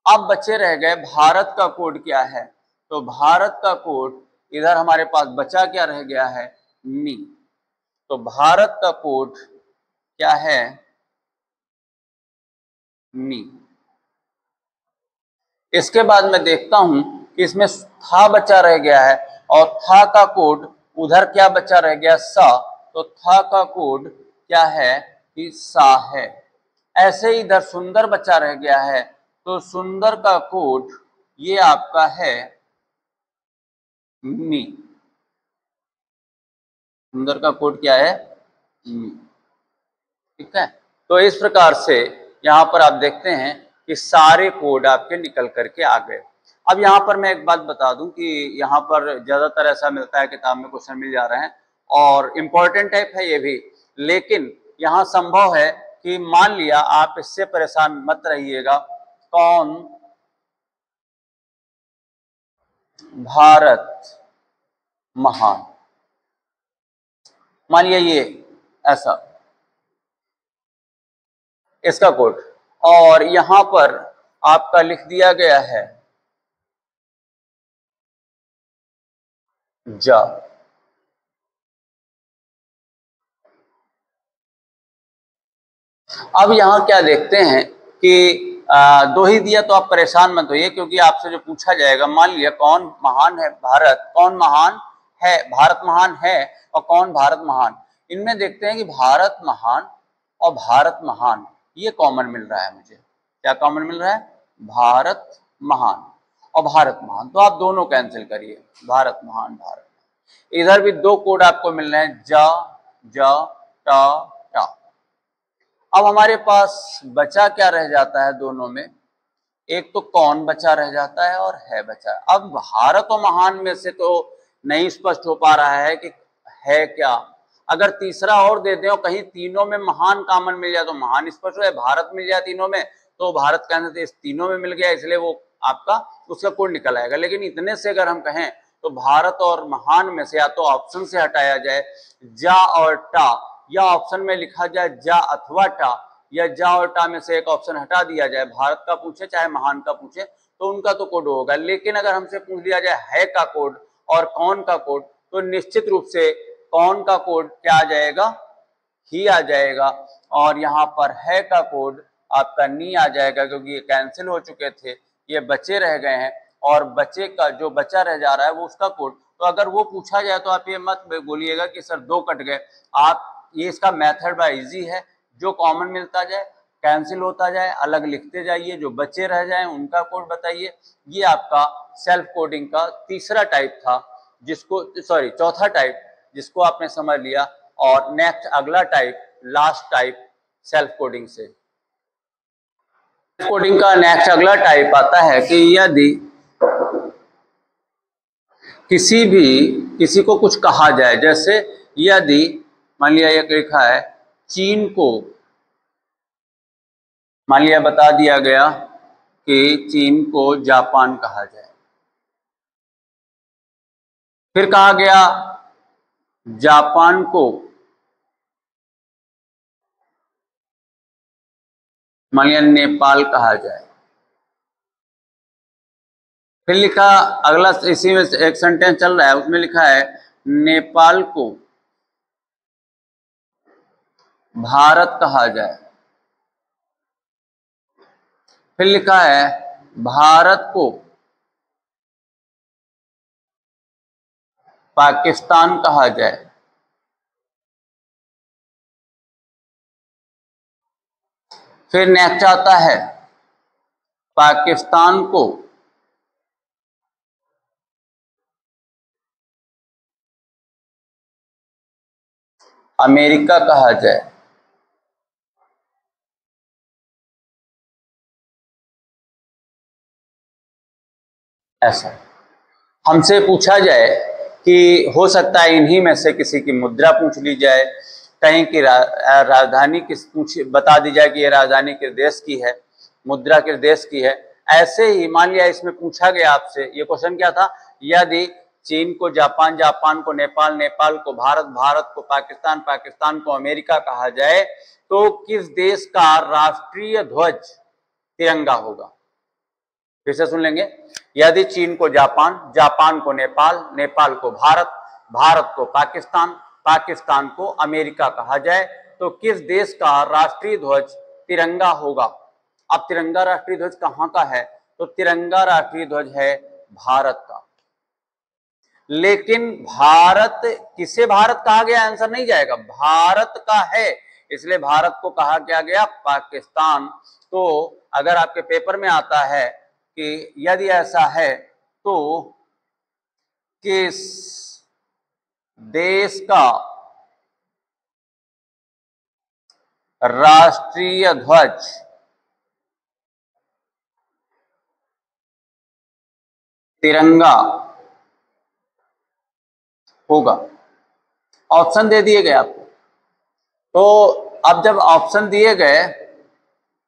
अब बचे रह गए भारत का कोड क्या है, तो भारत का कोड इधर हमारे पास बचा क्या रह गया है? नी। तो भारत का कोड क्या है? नी। इसके बाद मैं देखता हूं कि इसमें था बचा रह गया है, और था का कोड उधर क्या बचा रह गया? सा। तो था का कोड क्या है? कि सा है। ऐसे ही इधर सुंदर बचा रह गया है, तो सुंदर का कोड ये आपका है मी। सुंदर का कोड क्या है? मी। ठीक है, तो इस प्रकार से यहाँ पर आप देखते हैं कि सारे कोड आपके निकल करके आ गए। अब यहाँ पर मैं एक बात बता दूं कि यहाँ पर ज्यादातर ऐसा मिलता है किताब में क्वेश्चन मिल जा रहे हैं और इम्पोर्टेंट टाइप है ये भी, लेकिन यहाँ संभव है कि मान लिया आप इससे परेशान मत रहिएगा, कौन भारत महान, मान लिया ये ऐसा इसका कोड, और यहां पर आपका लिख दिया गया है जा। अब यहां क्या देखते हैं कि दो ही दिया, तो आप परेशान मत होइए, क्योंकि आपसे जो पूछा जाएगा, मान लिया कौन महान है भारत, कौन महान है भारत महान है, और कौन भारत महान, इनमें देखते हैं कि भारत महान और भारत महान ये कॉमन मिल रहा है मुझे। क्या कॉमन मिल रहा है? भारत महान और भारत महान, तो आप दोनों कैंसिल करिए, भारत महान भारत। इधर भी दो कोड आपको मिल रहे हैं, जा जा टा टा। अब हमारे पास बचा क्या रह जाता है दोनों में? एक तो कौन बचा रह जाता है और है बचा। अब भारत और महान में से तो नहीं स्पष्ट हो पा रहा है कि है क्या। अगर तीसरा और दे दें और कहीं तीनों में महान कॉमन मिल जाए तो महान स्पष्ट हो जाए, भारत मिल जाए तीनों में तो भारत का आंसर इस तीनों में मिल गया, इसलिए वो आपका उसका कोड निकल आएगा। लेकिन इतने से अगर हम कहें तो भारत और महान में से या तो ऑप्शन से हटाया जाए जा और टा, या ऑप्शन में लिखा जाए जा अथवा टा, या जा और टा में से एक ऑप्शन हटा दिया जाए, भारत का पूछे चाहे महान का पूछे तो उनका तो कोड होगा। लेकिन अगर हमसे पूछ लिया जाए है का कोड और कौन का कोड, तो निश्चित रूप से कौन का कोड क्या आ जाएगा? ही आ जाएगा, और यहाँ पर है का कोड आपका नी आ जाएगा, क्योंकि ये कैंसिल हो चुके थे, ये बचे रह गए हैं, और बचे का जो बचा रह जा रहा है वो उसका कोड। तो अगर वो पूछा जाए तो आप ये मत बोलिएगा कि सर दो कट गए, आप ये इसका मेथड बड़ा इजी है, जो कॉमन मिलता जाए कैंसिल होता जाए, अलग लिखते जाइए, जो बचे रह जाएं उनका कोड बताइए। ये आपका सेल्फ कोडिंग का तीसरा टाइप था, जिसको चौथा टाइप, जिसको आपने समझ लिया। और नेक्स्ट अगला type, last type self coding से। कोडिंग का नेक्स्ट अगला टाइप आता है कि यदि किसी को कुछ कहा जाए, जैसे यदि मान लिया एक लिखा है चीन को, मान लिया बता दिया गया कि चीन को जापान कहा जाए, फिर कहा गया जापान को मान लिया नेपाल कहा जाए, फिर लिखा अगला, इसी में एक सेंटेंस चल रहा है, उसमें लिखा है नेपाल को भारत कहा जाए, फिर लिखा है भारत को पाकिस्तान कहा जाए, फिर नेक्स्ट आता है पाकिस्तान को अमेरिका कहा जाए। ऐसा हमसे पूछा जाए कि हो सकता है इन्हीं में से किसी की मुद्रा पूछ ली जाए, कहीं की राजधानी किस बता दी जाए कि ये राजधानी किस देश की है, मुद्रा किस देश की है। ऐसे ही मान लिया इसमें पूछा गया आपसे, ये क्वेश्चन क्या था, यदि चीन को जापान, जापान को नेपाल, नेपाल को भारत, भारत को पाकिस्तान, पाकिस्तान को अमेरिका कहा जाए तो किस देश का राष्ट्रीय ध्वज तिरंगा होगा। फिर से सुन लेंगे, यदि चीन को जापान, जापान को नेपाल, नेपाल को भारत, भारत को पाकिस्तान, पाकिस्तान को अमेरिका कहा जाए तो किस देश का राष्ट्रीय ध्वज तिरंगा होगा। अब तिरंगा राष्ट्रीय ध्वज कहां का है, तो तिरंगा राष्ट्रीय ध्वज है भारत का। लेकिन भारत किसे भारत कहा गया, आंसर नहीं जाएगा, भारत का है, इसलिए भारत को कहा क्या गया पाकिस्तान। तो अगर आपके पेपर में आता है कि यदि ऐसा है तो किस देश का राष्ट्रीय ध्वज तिरंगा होगा, ऑप्शन दे दिए गए आपको। तो अब जब ऑप्शन दिए गए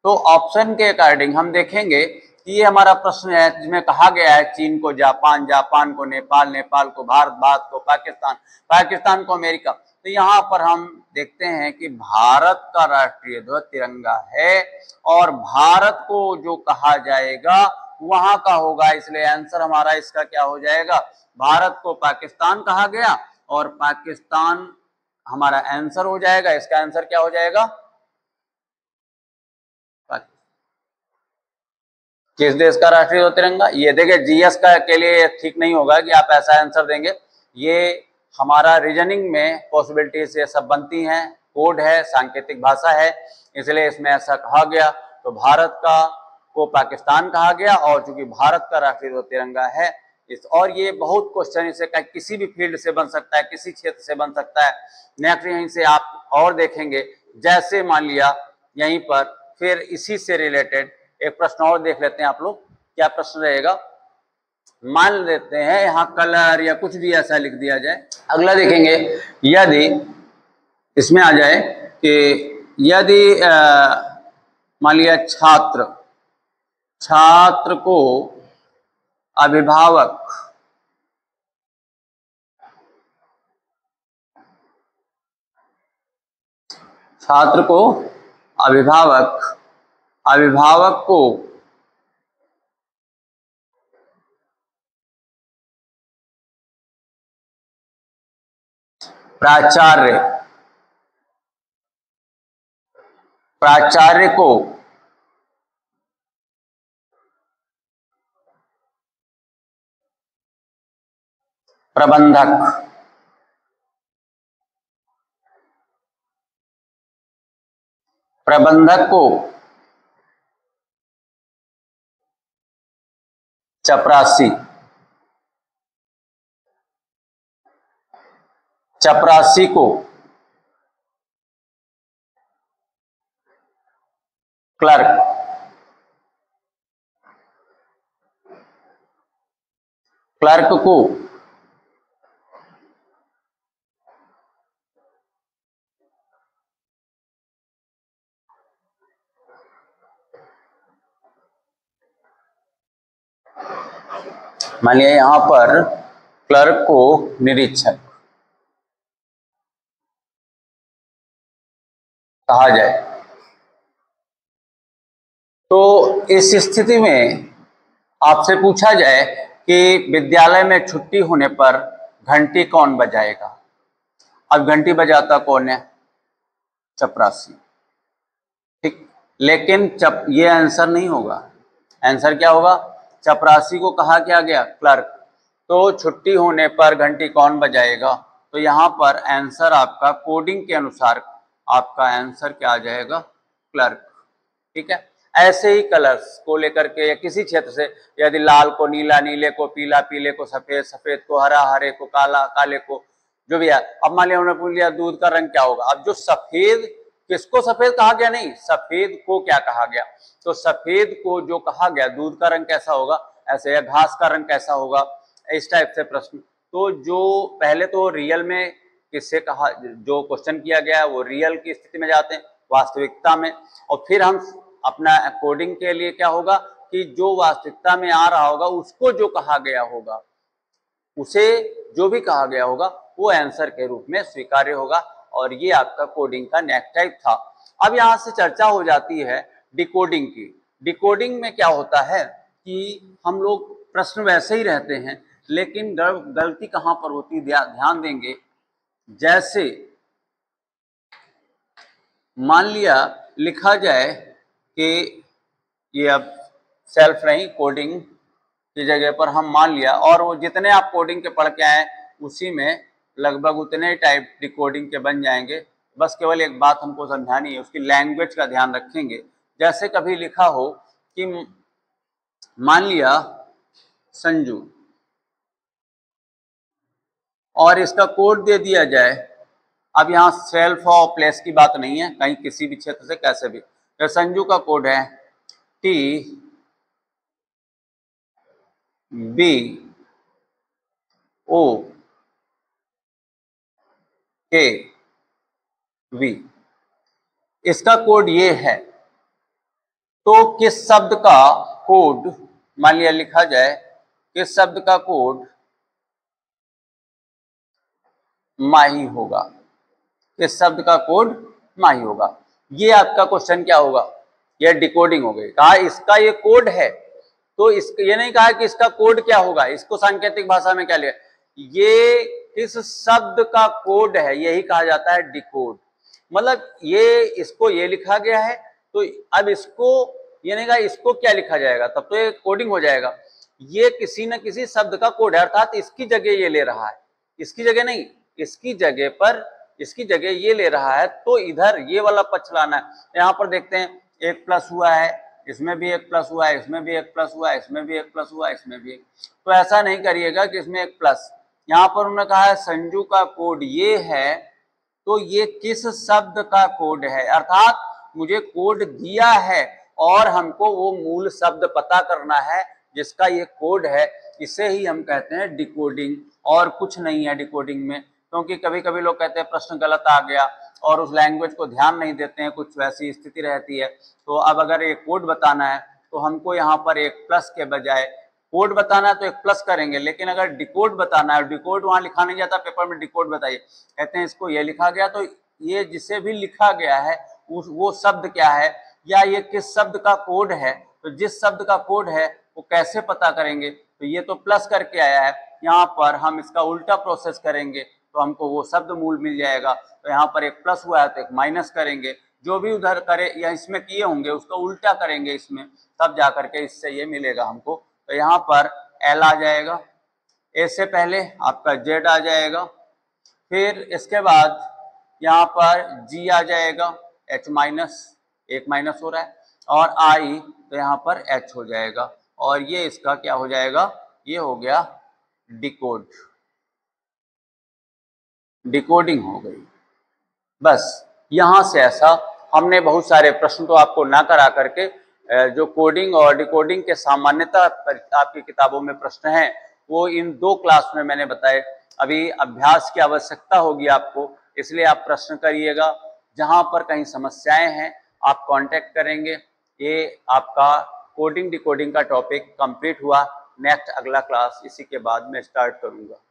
तो ऑप्शन के अकॉर्डिंग हम देखेंगे कि ये हमारा प्रश्न है जिसमें कहा गया है चीन को जापान, जापान को नेपाल, नेपाल को भारत, भारत को पाकिस्तान, पाकिस्तान को अमेरिका। तो यहाँ पर हम देखते हैं कि भारत का राष्ट्रीय ध्वज तिरंगा है और भारत को जो कहा जाएगा वहां का होगा, इसलिए आंसर हमारा इसका क्या हो जाएगा, भारत को पाकिस्तान कहा गया और पाकिस्तान हमारा आंसर हो जाएगा। इसका आंसर क्या हो जाएगा, किस देश का राष्ट्रीय ध्वज तिरंगा। ये देखिए जीएस का के लिए ठीक नहीं होगा कि आप ऐसा आंसर देंगे, ये हमारा रीजनिंग में पॉसिबिलिटी से सब बनती हैं, कोड है, सांकेतिक भाषा है, इसलिए इसमें ऐसा कहा गया। तो भारत का को पाकिस्तान कहा गया और चूंकि भारत का राष्ट्रीय ध्वज तिरंगा है इस, और ये बहुत क्वेश्चन इसे किसी भी फील्ड से बन सकता है, किसी क्षेत्र से बन सकता है। नेक्स्ट यहीं से आप और देखेंगे, जैसे मान लिया यहीं पर फिर इसी से रिलेटेड एक प्रश्न और देख लेते हैं आप लोग, क्या प्रश्न रहेगा। मान लेते हैं यहाँ कलर या कुछ भी ऐसा लिख दिया जाए। अगला देखेंगे, यदि इसमें आ जाए कि यदि मान लिया छात्र को अभिभावक अभिभावक को प्राचार्य को प्रबंधक को चपरासी, चपरासी को क्लर्क, क्लर्क को मान लिया यहां पर क्लर्क को निरीक्षक कहा जाए, तो इस स्थिति में आपसे पूछा जाए कि विद्यालय में छुट्टी होने पर घंटी कौन बजाएगा। अब घंटी बजाता कौन है? चपरासी, ठीक। लेकिन ये आंसर नहीं होगा। आंसर क्या होगा? चपरासी को कहा क्या गया? क्लर्क। तो छुट्टी होने पर घंटी कौन बजाएगा? तो यहाँ पर आंसर आपका कोडिंग के अनुसार आपका आंसर क्या आ जाएगा? क्लर्क, ठीक है। ऐसे ही कलर्स को लेकर के या किसी क्षेत्र से यदि लाल को नीला, नीले को पीला, पीले को सफेद, सफेद को हरा, हरे को काला, काले को जो भी है। अब मान लिया उन्होंने पूछ लिया दूध का रंग क्या होगा। अब जो सफेद, किसको सफेद कहा गया? नहीं, सफेद को क्या कहा गया? तो सफेद को जो कहा गया दूध का रंग कैसा होगा, ऐसे, या घास का रंग कैसा होगा, इस टाइप से प्रश्न। तो जो पहले तो रियल में किससे कहा, जो क्वेश्चन किया गया है वो रियल की स्थिति में जाते हैं, वास्तविकता में, और फिर हम अपना कोडिंग के लिए क्या होगा कि जो वास्तविकता में आ रहा होगा उसको जो कहा गया होगा, उसे जो भी कहा गया होगा वो आंसर के रूप में स्वीकार्य होगा। और ये आपका कोडिंग का नेक्स्ट टाइप था। अब यहाँ से चर्चा हो जाती है डिकोडिंग की। डिकोडिंग में क्या होता है कि हम लोग प्रश्न वैसे ही रहते हैं, लेकिन गलती कहाँ पर होती है ध्यान देंगे। जैसे मान लिया लिखा जाए कि ये अब सेल्फ नहीं, कोडिंग की जगह पर हम मान लिया, और वो जितने आप कोडिंग के पढ़ के आए उसी में लगभग उतने टाइप डिकोडिंग के बन जाएंगे। बस केवल एक बात हमको समझानी है, उसकी लैंग्वेज का ध्यान रखेंगे। जैसे कभी लिखा हो कि मान लिया संजू, और इसका कोड दे दिया जाए। अब यहाँ सेल्फ और प्लेस की बात नहीं है, कहीं किसी भी क्षेत्र से कैसे भी। तो संजू का कोड है TBOV, इसका कोड ये है। तो किस शब्द का कोड मान लिया लिखा जाए, किस शब्द का कोड माही होगा, किस शब्द का कोड माही होगा। ये आपका क्वेश्चन क्या होगा? ये डिकोडिंग हो गई। कहा इसका ये कोड है, तो ये नहीं कहा कि इसका कोड क्या होगा। इसको सांकेतिक भाषा में क्या लिया, ये किस शब्द का कोड है, यही कहा जाता है डिकोड। मतलब ये इसको ये लिखा गया है, तो अब इसको ये नहीं कहा इसको क्या लिखा जाएगा, तब तो ये कोडिंग हो जाएगा। ये किसी न किसी शब्द का कोड है, अर्थात इसकी जगह ये ले रहा है, इसकी जगह नहीं, इसकी जगह पर, इसकी जगह ये ले रहा है। तो इधर ये वाला पक्ष लाना है। यहाँ पर देखते हैं एक प्लस हुआ है, इसमें भी एक प्लस हुआ है, इसमें भी एक प्लस हुआ है, इसमें भी एक प्लस हुआ है, इसमें भी एक। तो ऐसा नहीं करिएगा कि इसमें एक प्लस। यहाँ पर उन्होंने कहा है संजू का कोड ये है, तो ये किस शब्द का कोड है, अर्थात मुझे कोड दिया है और हमको वो मूल शब्द पता करना है जिसका ये कोड है। इसे ही हम कहते हैं डिकोडिंग, और कुछ नहीं है डिकोडिंग में। क्योंकि कभी कभी लोग कहते हैं प्रश्न गलत आ गया और उस लैंग्वेज को ध्यान नहीं देते हैं, कुछ वैसी स्थिति रहती है। तो अब अगर एक कोड बताना है तो हमको यहाँ पर एक प्लस के बजाय, कोड बताना है तो एक प्लस करेंगे, लेकिन अगर डिकोड बताना है, डिकोड वहां लिखा नहीं जाता पेपर में, डिकोड बताइए, कहते हैं इसको ये लिखा गया, तो ये जिसे भी लिखा गया है वो शब्द क्या है या ये किस शब्द का कोड है। तो जिस शब्द का कोड है वो कैसे पता करेंगे, तो ये तो प्लस करके आया है, यहाँ पर हम इसका उल्टा प्रोसेस करेंगे तो हमको वो शब्द मूल मिल जाएगा। तो यहाँ पर एक प्लस हुआ है तो एक माइनस करेंगे, जो भी उधर करे या इसमें किए होंगे उसका उल्टा करेंगे इसमें, तब जा करके इससे ये मिलेगा हमको। तो यहाँ पर L आ जाएगा, A से पहले आपका Z आ जाएगा, फिर इसके बाद यहाँ पर G आ जाएगा, H माइनस, एक माइनस हो रहा है, और I तो यहाँ पर H हो जाएगा। और ये इसका क्या हो जाएगा, ये हो गया डिकोड, डिकोडिंग हो गई। बस यहाँ से ऐसा हमने बहुत सारे प्रश्न तो आपको ना करा करके जो कोडिंग और डिकोडिंग के सामान्यतः आपकी किताबों में प्रश्न हैं वो इन 2 क्लास में मैंने बताए। अभी अभ्यास की आवश्यकता होगी आपको, इसलिए आप प्रश्न करिएगा। जहां पर कहीं समस्याएं हैं आप कांटेक्ट करेंगे। ये आपका कोडिंग डिकोडिंग का टॉपिक कंप्लीट हुआ। नेक्स्ट अगला क्लास इसी के बाद मैं स्टार्ट करूंगा।